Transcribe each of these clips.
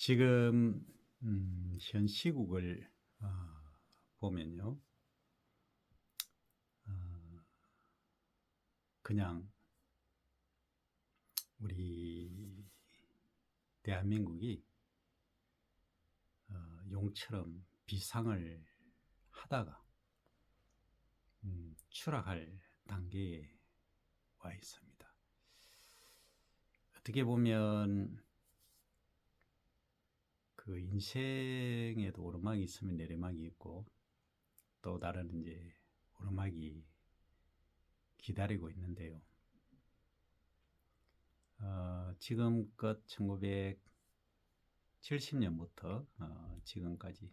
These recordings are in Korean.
지금 현 시국을 보면요, 그냥 우리 대한민국이 용처럼 비상을 하다가 추락할 단계에 와 있습니다. 어떻게 보면 그 인생에도 오르막이 있으면 내리막이 있고, 또 다른 이제 오르막이 기다리고 있는데요. 지금껏 1970년부터 지금까지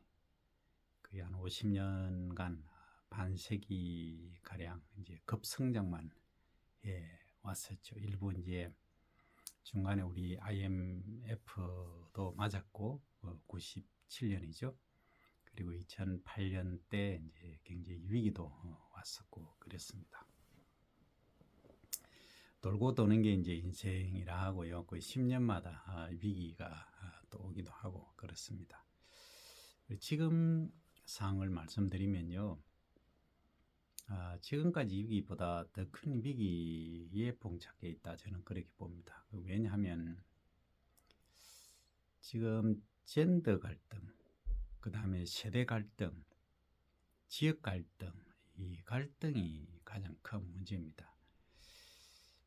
거의 한 50년간 반세기 가량 이제 급성장만 해 왔었죠. 일부 이제 중간에 우리 IMF도 맞았고 97년이죠. 그리고 2008년 때 이제 경제 위기도 왔었고 그랬습니다. 돌고 도는 게 이제 인생이라 하고요. 거의 10년마다 위기가 또 오기도 하고 그렇습니다. 지금 상황을 말씀드리면요, 지금까지 위기보다 더 큰 위기에 봉착해 있다, 저는 그렇게 봅니다. 왜냐하면 지금 젠더 갈등, 그 다음에 세대 갈등, 지역 갈등, 이 갈등이 가장 큰 문제입니다.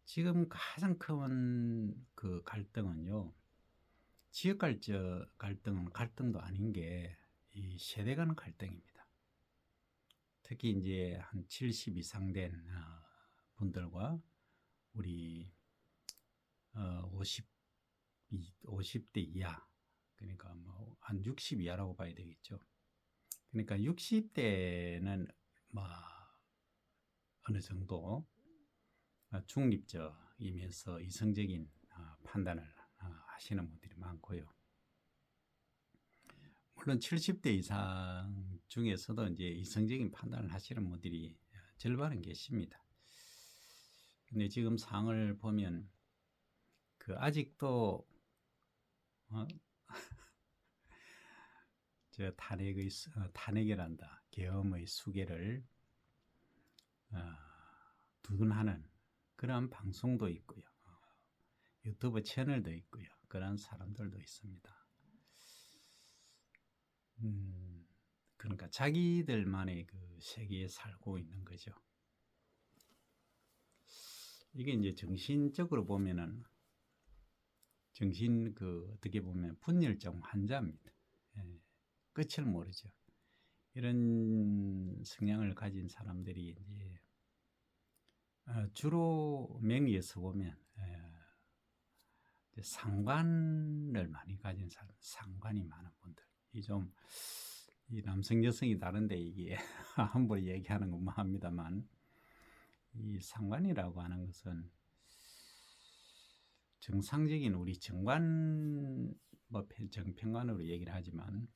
지금 가장 큰 그 갈등은요, 지역 갈등은 갈등도 아닌 게 이 세대 간 갈등입니다. 특히 이제 한 70 이상 된 분들과 우리 50대 이하, 그러니까 뭐 한 60 이하라고 봐야 되겠죠. 그러니까 60대는 뭐 어느 정도 중립적이면서 이성적인 판단을 하시는 분들이 많고요. 물론 70대 이상 중에서도 이제 이성적인 판단을 하시는 분들이 절반은 계십니다. 근데 지금 상황을 보면 그 아직도 저 탄핵이란다, 계엄의 수계를 두둔하는 그런 방송도 있고요. 유튜브 채널도 있고요. 그런 사람들도 있습니다. 그러니까 자기들만의 그 세계에 살고 있는 거죠. 이게 이제 정신적으로 보면은 어떻게 보면 분열증 환자입니다. 끝을 모르죠. 이런 성향을 가진 사람들이 이제 주로 명의에서 보면 상관을 많이 가진 사람, 상관이 많은 분들. 이 남성 여성이 다른데 이게 함부로 얘기하는 것만 합니다만, 이 상관이라고 하는 것은 정상적인 우리 정관, 뭐 정평관으로 얘기를 하지만,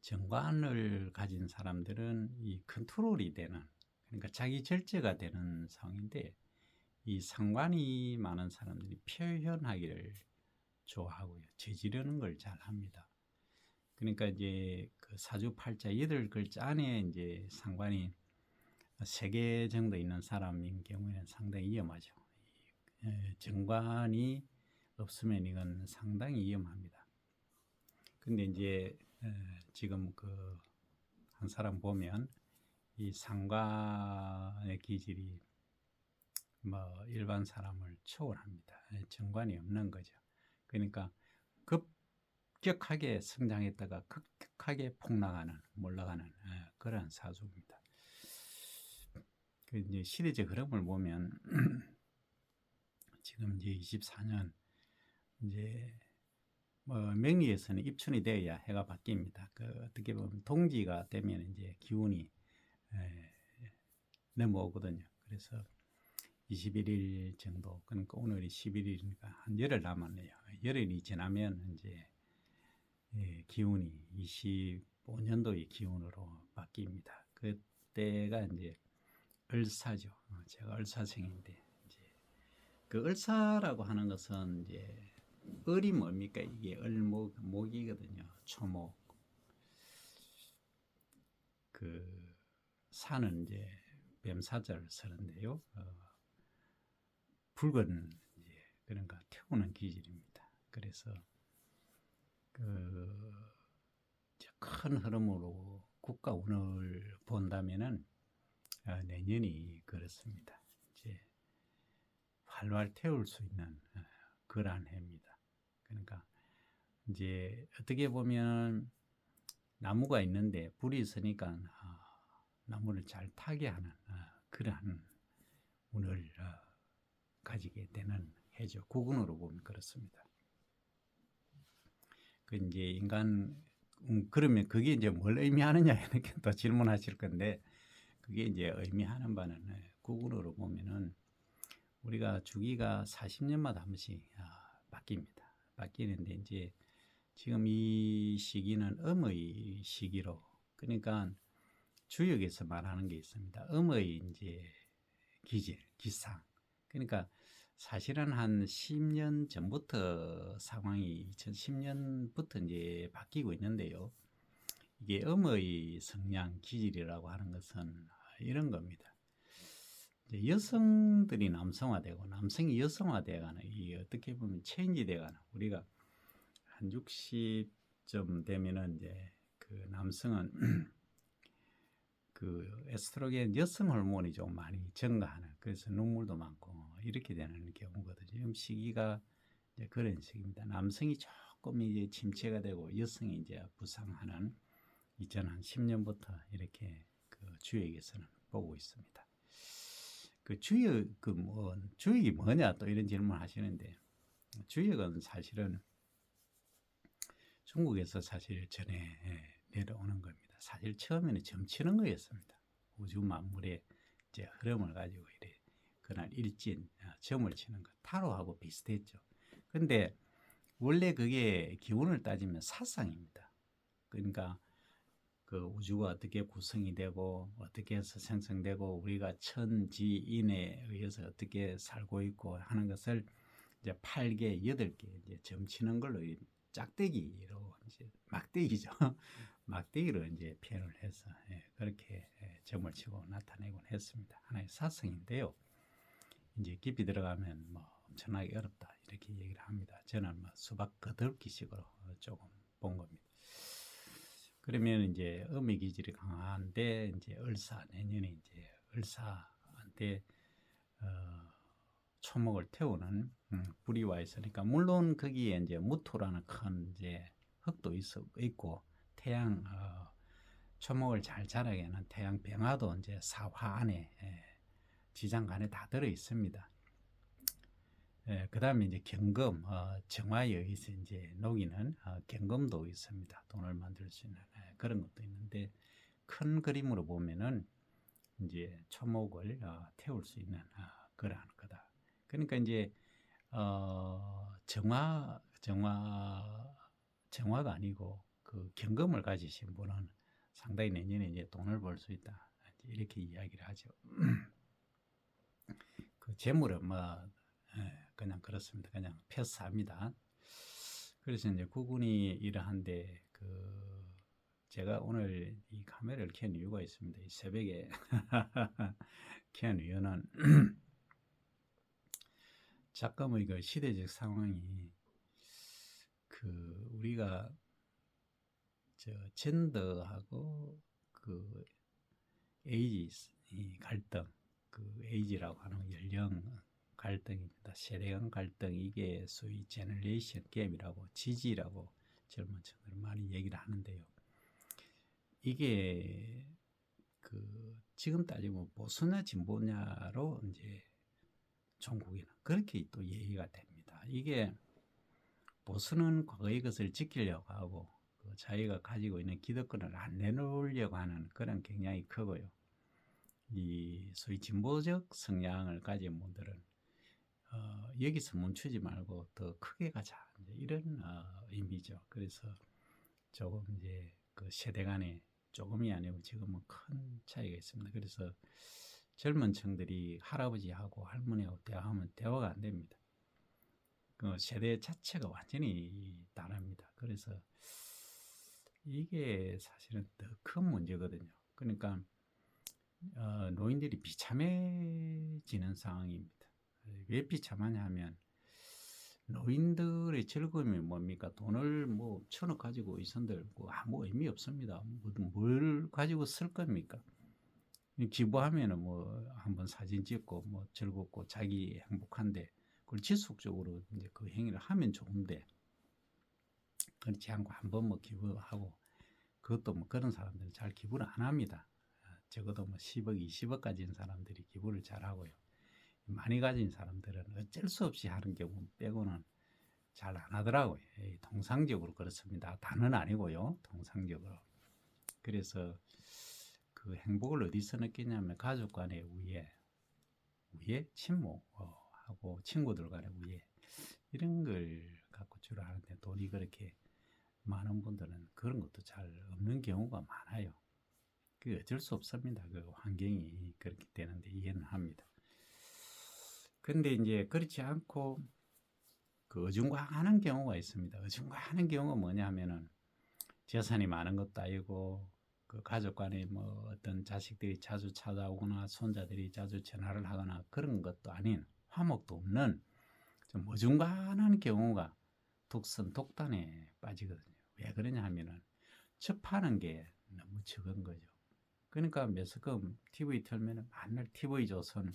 정관을 가진 사람들은 이 컨트롤이 되는, 그러니까 자기 절제가 되는 상황인데, 이 상관이 많은 사람들이 표현하기를 좋아하고요. 저지르는 걸 잘 합니다. 그러니까 이제 그 사주팔자 8글자 안에 이제 상관이 3개 정도 있는 사람인 경우에는 상당히 위험하죠. 정관이 없으면 이건 상당히 위험합니다. 근데 이제 지금 그 한 사람 보면 이 상관의 기질이 뭐 일반 사람을 초월합니다. 정관이 없는 거죠. 그러니까 급격하게 성장했다가 급격하게 폭락하는, 몰락하는 그런 사주입니다. 그 이제 시대적 흐름을 보면 지금 이제 24년 이제 뭐 명리에서는 입춘이 되어야 해가 바뀝니다. 그 어떻게 보면 동지가 되면 이제 기운이 넘어오거든요. 그래서 21일 정도, 그러니까 오늘이 11일이니까 한 열흘 남았네요. 열흘이 지나면 이제 기운이 25년도의 기운으로 바뀝니다. 그때가 이제 을사죠. 제가 을사생인데, 이제 그 을사라고 하는 것은 이제 을이 뭡니까? 이게 목이거든요. 초목. 그 사는 이제 뱀사자를 쓰는데요. 붉은 이제 그런가 태우는 기질입니다. 그래서 큰 흐름으로 국가 운을 본다면은 내년이 그렇습니다. 이제 활활 태울 수 있는 그러한 해입니다. 그러니까 이제 어떻게 보면 나무가 있는데 불이 있으니까 나무를 잘 타게 하는 그러한 운을 가지게 되는 해죠. 국운으로 보면 그렇습니다. 그 이제 인간 그러면 그게 이제 뭘 의미하느냐 이렇게 또 질문하실 건데 그게 이제 의미하는 바는 국운으로 보면은 우리가 주기가 40년마다 한 번씩 바뀝니다. 바뀌는데 이제 지금 이 시기는 음의 시기로 그러니까 주역에서 말하는 게 있습니다. 음의 이제 기질, 기상. 그러니까 사실은 한 10년 전부터 상황이 2010년부터 이제 바뀌고 있는데요. 이게 음의 성향 기질이라고 하는 것은 이런 겁니다. 이제 여성들이 남성화되고 남성이 여성화되어가는 이 어떻게 보면 체인지되어가는 우리가 한 60점 되면은 이제 그 남성은 그 에스트로겐 여성 호르몬이 좀 많이 증가하는 그래서 눈물도 많고 이렇게 되는 경우거든요. 지금 시기가 이제 그런 시기입니다. 남성이 조금 이제 침체가 되고 여성이 이제 부상하는 2010년부터 이렇게 그 주역에서는 보고 있습니다. 그 주역이 뭐냐 또 이런 질문 하시는데 주역은 사실은 중국에서 사실 전에 내려오는 겁니다. 사실 처음에는 점치는 거였습니다. 우주 만물의 이제 흐름을 가지고 이래 그날 일진 점을 치는 것 타로하고 비슷했죠. 근데 원래 그게 기운을 따지면 사상입니다. 그러니까 그 우주가 어떻게 구성이 되고 어떻게 해서 생성되고 우리가 천지인에 의해서 어떻게 살고 있고 하는 것을 이제 8개, 8개 이제 점치는 걸로 짝대기로 이제 막대기죠. 막대기로 이제 표현을 해서 그렇게 점을 치고 나타내곤 했습니다. 하나의 사성인데요. 이제 깊이 들어가면 뭐 엄청나게 어렵다 이렇게 얘기를 합니다. 저는 뭐 수박 거들기식으로 조금 본 겁니다. 그러면 이제 음의 기질이 강한데 이제 을사 내년에 이제 을사한테 초목을 태우는 불이 와 있으니까 물론 거기에 이제 무토라는 큰 이제 흙도 있고 태양 초목을 잘 자라게 하는 태양 병화도 이제 사화 안에 지장간에 다 들어 있습니다. 그 다음에 이제 경금, 정화에 의해서 이제 녹이는 경금도 있습니다. 돈을 만들 수 있는 그런 것도 있는데 큰 그림으로 보면은 이제 초목을 태울 수 있는 그러한 거다. 그러니까 이제 정화가 아니고 그 경금을 가지신 분은 상당히 내년에 이제 돈을 벌 수 있다. 이렇게 이야기를 하죠. 그 재물은 뭐 그냥 그렇습니다. 그냥 패스합니다. 그래서 이제 구군이 이러한데 제가 오늘 이 카메라를 켠 이유가 있습니다. 이 새벽에 켠 이유는 잠깐의 그 시대적 상황이 우리가 젠더하고 그 에이지 갈등, 에이지라고 하는 연령 갈등입니다. 세대 간 갈등 이게 소위 제너레이션 갭이라고 지지라고 젊은 층들은 많이 얘기를 하는데요. 이게 지금 따지면 보수냐 진보냐로 이제 종국에는 그렇게 또 얘기가 됩니다. 이게 보수는 과거의 것을 지키려고 하고 자기가 가지고 있는 기득권을 안 내놓으려고 하는 그런 경향이 크고요. 이 소위 진보적 성향을 가진 분들은 여기서 멈추지 말고 더 크게 가자 이런 의미죠. 그래서 조금 이제 그 세대 간에 조금이 아니고 지금은 큰 차이가 있습니다. 그래서 젊은 층들이 할아버지하고 할머니하고 대화하면 대화가 안 됩니다. 그 세대 자체가 완전히 다릅니다. 그래서 이게 사실은 더 큰 문제거든요. 그러니까 노인들이 비참해지는 상황입니다. 왜 비참하냐 하면 노인들의 즐거움이 뭡니까? 돈을 뭐 1,000억 가지고 있은들 아무 의미 없습니다. 뭘 가지고 쓸 겁니까? 기부하면은 뭐 한번 사진 찍고 뭐 즐겁고 자기 행복한데 그걸 지속적으로 이제 그 행위를 하면 좋은데 그렇지 않고 한번 뭐 기부하고 그것도 뭐 그런 사람들은 잘 기부를 안 합니다. 적어도 뭐 10억, 20억 가진 사람들이 기부를 잘 하고요. 많이 가진 사람들은 어쩔 수 없이 하는 경우 빼고는 잘 안 하더라고요. 통상적으로 그렇습니다. 다는 아니고요. 통상적으로. 그래서 그 행복을 어디서 느끼냐면 가족 간의 우애, 친목하고 친구들 간의 우애 이런 걸 갖고 주로 하는데 돈이 그렇게 많은 분들은 그런 것도 잘 없는 경우가 많아요. 그 어쩔 수 없습니다. 그 환경이 그렇게 되는데 이해는 합니다. 근데 이제 그렇지 않고 그 어중간한 경우가 있습니다. 어중간한 경우가 뭐냐 하면은 재산이 많은 것도 아니고 그 가족 간에 뭐 어떤 자식들이 자주 찾아오거나 손자들이 자주 전화를 하거나 그런 것도 아닌 화목도 없는 좀 어중간한 경우가 독단에 빠지거든요. 왜 그러냐 하면은 접하는 게 너무 적은 거죠. 그러니까 매스컴 TV 틀면은 맨날 TV조선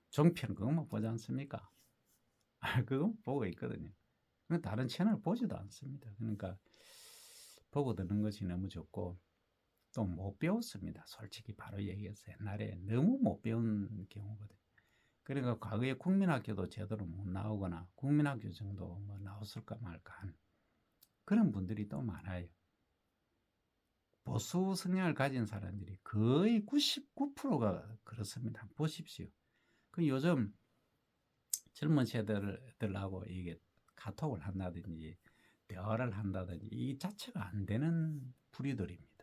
종편 그것만 보지 않습니까? 그거 보고 있거든요. 다른 채널 보지도 않습니다. 그러니까 보고 듣는 것이 너무 좋고 또 못 배웠습니다. 솔직히 바로 얘기해서 옛날에 너무 못 배운 경우거든요. 그러니까 과거에 국민학교도 제대로 못 나오거나 국민학교 정도 뭐 나왔을까 말까 한 그런 분들이 또 많아요. 보수 성향을 가진 사람들이 거의 99%가 그렇습니다. 보십시오. 그 요즘 젊은 세대들하고 이게 카톡을 한다든지 대화를 한다든지 이 자체가 안 되는 부류들입니다.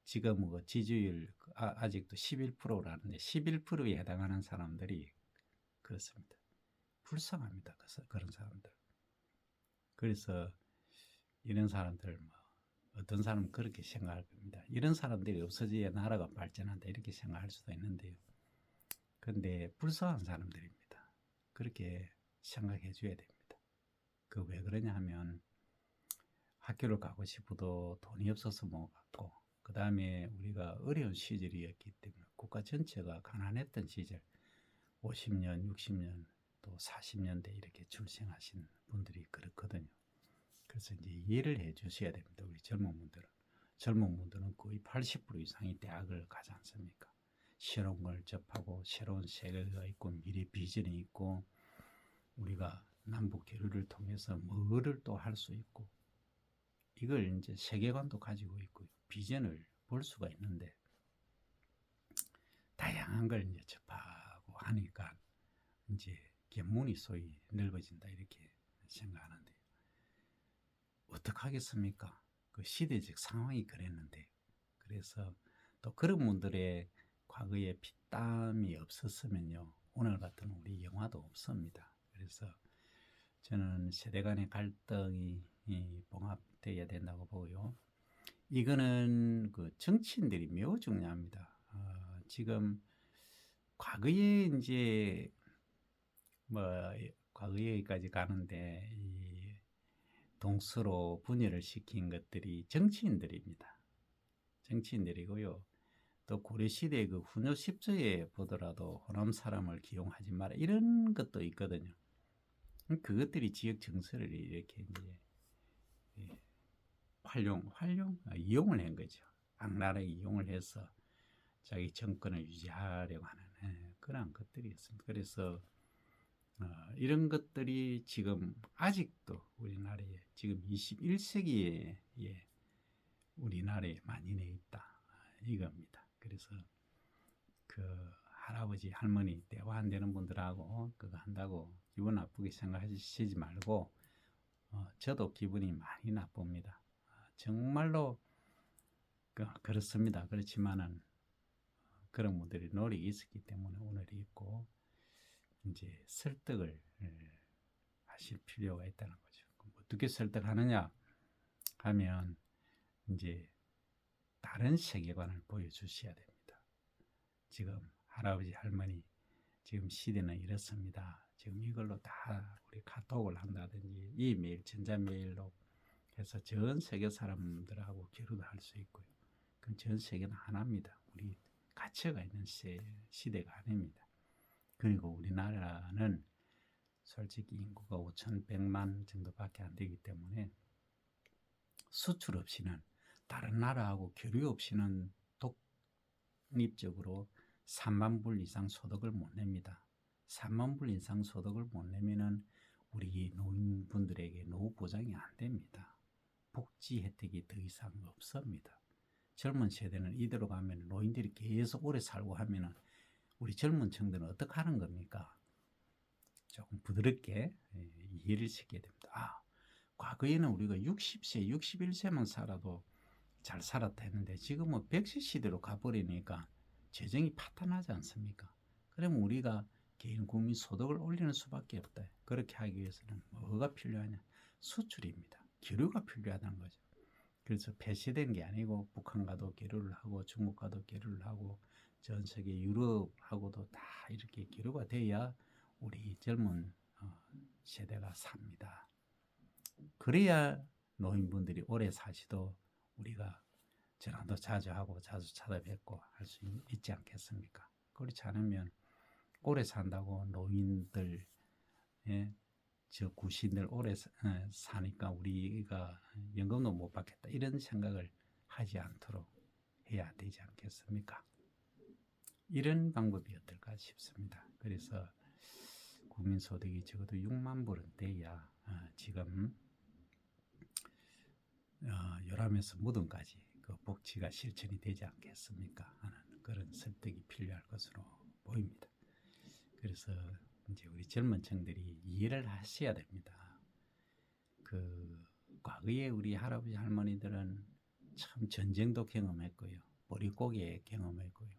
지금 뭐 지지율 아직도 11%라는데 11%에 해당하는 사람들이 그렇습니다. 불쌍합니다. 그런 사람들. 그래서 이런 사람들 뭐 어떤 사람은 그렇게 생각할 겁니다. 이런 사람들이 없어져야 나라가 발전한다 이렇게 생각할 수도 있는데요. 근데 불쌍한 사람들입니다. 그렇게 생각해 줘야 됩니다. 그 왜 그러냐 하면 학교를 가고 싶어도 돈이 없어서 못 갔고 그 다음에 우리가 어려운 시절이었기 때문에 국가 전체가 가난했던 시절 50년, 60년 또 40년대 이렇게 출생하신 분들이 그렇거든요. 그래서 이제 이해를 해 주셔야 됩니다. 우리 젊은 분들은. 젊은 분들은 거의 80% 이상이 대학을 가지 않습니까? 새로운 걸 접하고 새로운 세계가 있고 미래 비전이 있고 우리가 남북 교류를 통해서 뭐를 또 할 수 있고 이걸 이제 세계관도 가지고 있고요. 비전을 볼 수가 있는데 다양한 걸 이제 접하고 하니까 이제 견문이 소위 넓어진다 이렇게 생각하는데 어떻게 하겠습니까? 그 시대적 상황이 그랬는데 그래서 또 그런 분들의 과거에 피땀이 없었으면요 오늘 같은 우리 영화도 없습니다. 그래서 저는 세대 간의 갈등이 봉합되어야 된다고 보고요. 이거는 그 정치인들이 매우 중요합니다. 지금 과거에 이제 뭐 과거에까지 가는데 이 동서로 분열을 시킨 것들이 정치인들입니다. 정치인들이고요. 또 고려시대 그 훈요 10조에 보더라도 호남 사람을 기용하지 마라 이런 것도 있거든요. 그것들이 지역 정서를 이렇게 이제 이용을 한 거죠. 악랄하게 이용을 해서 자기 정권을 유지하려고 하는 그런 것들이었습니다. 그래서 이런 것들이 지금 아직도 우리나라에 지금 21세기에 우리나라에 만연해 있다 이겁니다. 그래서 그 할아버지 할머니 대화 안 되는 분들하고 그거 한다고 기분 나쁘게 생각하시지 말고 저도 기분이 많이 나쁩니다. 정말로 그렇습니다. 그렇지만은 그런 분들이 노력이 있었기 때문에 오늘이 있고 이제 설득을 하실 필요가 있다는 거죠. 그럼 어떻게 설득하느냐 하면 이제 다른 세계관을 보여주셔야 됩니다. 지금 할아버지 할머니 지금 시대는 이렇습니다. 지금 이걸로 다 우리 카톡을 한다든지 이메일 전자메일로 해서 전 세계 사람들하고 교류도 할 수 있고요. 그럼 전 세계는 하나입니다. 우리 가치가 있는 시대가 아닙니다. 그리고 우리나라는 솔직히 인구가 5,100만 정도밖에 안 되기 때문에 수출 없이는 다른 나라하고 교류 없이는 독립적으로 3만 불 이상 소득을 못 냅니다. 3만 불 이상 소득을 못 내면은 우리 노인분들에게 노후 보장이 안 됩니다. 복지 혜택이 더 이상 없습니다. 젊은 세대는 이대로 가면 노인들이 계속 오래 살고 하면은 우리 젊은 층들은 어떻게 하는 겁니까? 조금 부드럽게 이해를 시켜야 됩니다. 과거에는 우리가 60세, 61세만 살아도 잘 살았다 했는데 지금은 100세 시대로 가버리니까 재정이 파탄하지 않습니까? 그러면 우리가 개인 국민 소득을 올리는 수밖에 없다. 그렇게 하기 위해서는 뭐가 필요하냐? 수출입니다. 교류가 필요하다는 거죠. 그래서 폐쇄된 게 아니고 북한과도 교류를 하고 중국과도 교류를 하고 전 세계 유럽하고도 다 이렇게 교류가 돼야 우리 젊은 세대가 삽니다. 그래야 노인분들이 오래 사시도 우리가 전화도 자주 하고 자주 찾아뵙고 할 수 있지 않겠습니까? 그렇지 않으면 오래 산다고 노인들, 저 구신들 오래 사니까 우리가 연금도 못 받겠다 이런 생각을 하지 않도록 해야 되지 않겠습니까? 이런 방법이 어떨까 싶습니다. 그래서 국민소득이 적어도 6만 불은 돼야 지금 요람에서 무덤까지 그 복지가 실천이 되지 않겠습니까? 하는 그런 설득이 필요할 것으로 보입니다. 그래서 이제 우리 젊은 층들이 이해를 하셔야 됩니다. 그 과거에 우리 할아버지 할머니들은 참 전쟁도 경험했고요, 보릿고개 경험했고요,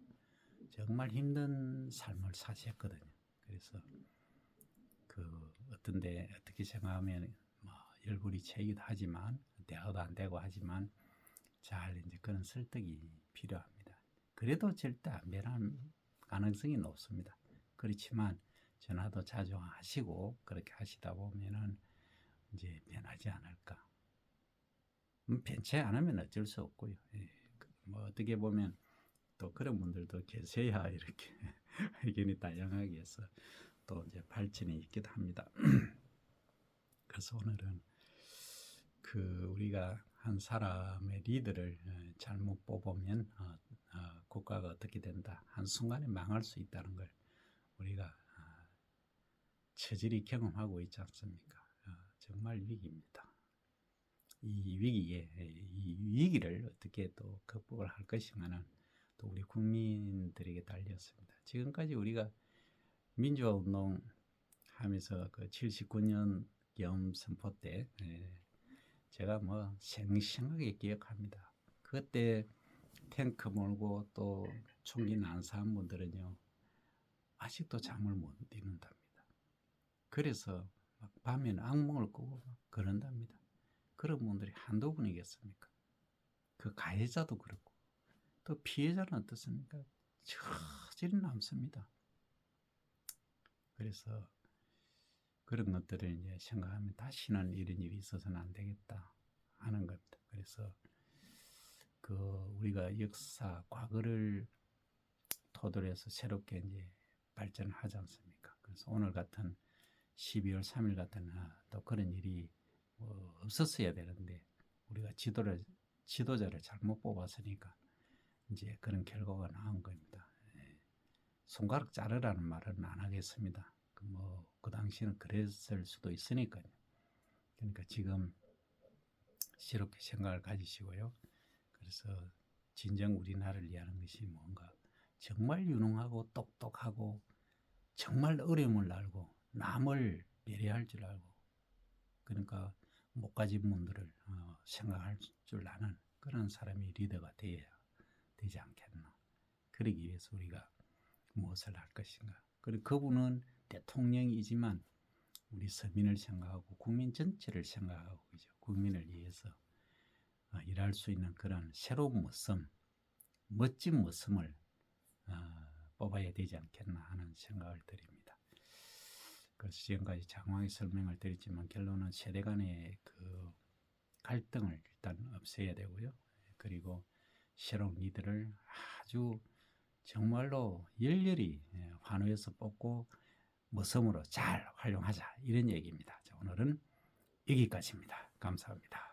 정말 힘든 삶을 사셨거든요. 그래서 그 어떤데 어떻게 생각하면 뭐 열불이 채기도 하지만 대화도 안 되고 하지만 잘 이제 그런 설득이 필요합니다. 그래도 절대 안 변할 가능성이 높습니다. 그렇지만 전화도 자주 하시고 그렇게 하시다 보면은 이제 변하지 않을까. 변치 않으면 어쩔 수 없고요. 뭐 어떻게 보면 또 그런 분들도 계셔야 이렇게 의견이 다양하게 해서 또 이제 발전이 있기도 합니다. 그래서 오늘은 그 우리가 한 사람의 리더를 잘못 뽑으면 국가가 어떻게 된다, 한순간에 망할 수 있다는 걸 우리가 처절히 경험하고 있지 않습니까? 정말 위기입니다. 이 위기를 어떻게 또 극복을 할 것인가는 또 우리 국민들에게 달렸습니다. 지금까지 우리가 민주화 운동 하면서 그 79년 겸 선포 때 제가 뭐 생생하게 기억합니다. 그때 탱크 몰고 또 총기 난사한 분들은요 아직도 잠을 못 이룬답니다. 그래서 막 밤에는 악몽을 꾸고 막 그런답니다. 그런 분들이 한두 분이겠습니까? 그 가해자도 그렇고 또 피해자는 어떻습니까? 저질이 남습니다. 그래서 그런 것들을 이제 생각하면 다시는 이런 일이 있어서는 안 되겠다 하는 겁니다. 그래서 그 우리가 역사 과거를 토대로 해서 새롭게 이제 발전을 하지 않습니까? 그래서 오늘 같은 12월 3일 같은 또 그런 일이 없었어야 되는데 우리가 지도자를 잘못 뽑았으니까 이제 그런 결과가 나온 겁니다. 손가락 자르라는 말은 안 하겠습니다. 그 당시는 그랬을 수도 있으니까요. 그러니까 지금 새롭게 생각을 가지시고요. 그래서 진정 우리나라를 위하는 것이 뭔가 정말 유능하고 똑똑하고 정말 어려움을 알고 남을 배려할 줄 알고 그러니까 못 가진 분들을 생각할 줄 아는 그런 사람이 리더가 되어야 되지 않겠나. 그러기 위해서 우리가 무엇을 할 것인가. 그리고 그분은 대통령이지만 우리 서민을 생각하고 국민 전체를 생각하고 그죠? 국민을 위해서 일할 수 있는 그런 새로운 모습, 멋진 모습을 뽑아야 되지 않겠나 하는 생각을 드립니다. 그래서 지금까지 장황히 설명을 드렸지만 결론은 세대 간의 그 갈등을 일단 없애야 되고요. 그리고 새로운 리더를 아주 정말로 열렬히 환호해서 뽑고 모섬으로 잘 활용하자 이런 얘기입니다. 자, 오늘은 여기까지입니다. 감사합니다.